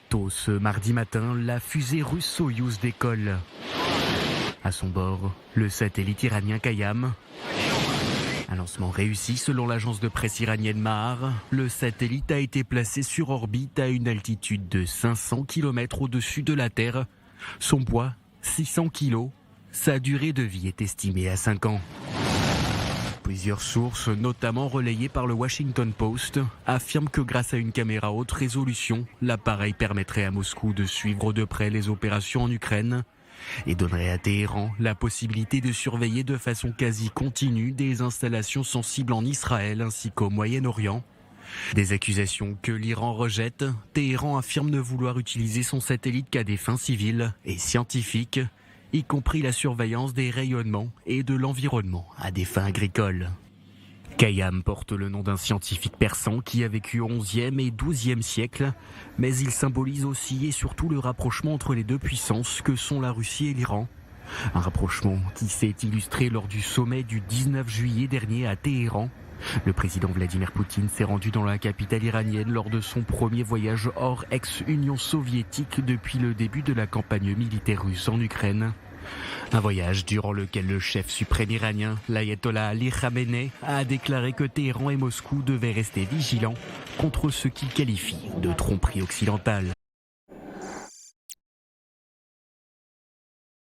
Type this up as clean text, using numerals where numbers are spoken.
Tôt ce mardi matin, la fusée russe Soyouz décolle. À son bord, le satellite iranien Kayam. Un lancement réussi selon l'agence de presse iranienne Mahar. Le satellite a été placé sur orbite à une altitude de 500 km au-dessus de la Terre. Son poids, 600 kg. Sa durée de vie est estimée à 5 ans. Plusieurs sources, notamment relayées par le Washington Post, affirment que grâce à une caméra haute résolution, l'appareil permettrait à Moscou de suivre de près les opérations en Ukraine et donnerait à Téhéran la possibilité de surveiller de façon quasi continue des installations sensibles en Israël ainsi qu'au Moyen-Orient. Des accusations que l'Iran rejette. Téhéran affirme ne vouloir utiliser son satellite qu'à des fins civiles et scientifiques, y compris la surveillance des rayonnements et de l'environnement à des fins agricoles. Kayam porte le nom d'un scientifique persan qui a vécu au XIe et XIIe siècle, mais il symbolise aussi et surtout le rapprochement entre les deux puissances que sont la Russie et l'Iran. Un rapprochement qui s'est illustré lors du sommet du 19 juillet dernier à Téhéran. Le président Vladimir Poutine s'est rendu dans la capitale iranienne lors de son premier voyage hors ex-Union soviétique depuis le début de la campagne militaire russe en Ukraine. Un voyage durant lequel le chef suprême iranien, l'ayatollah Ali Khamenei, a déclaré que Téhéran et Moscou devaient rester vigilants contre ce qu'il qualifie de tromperie occidentale.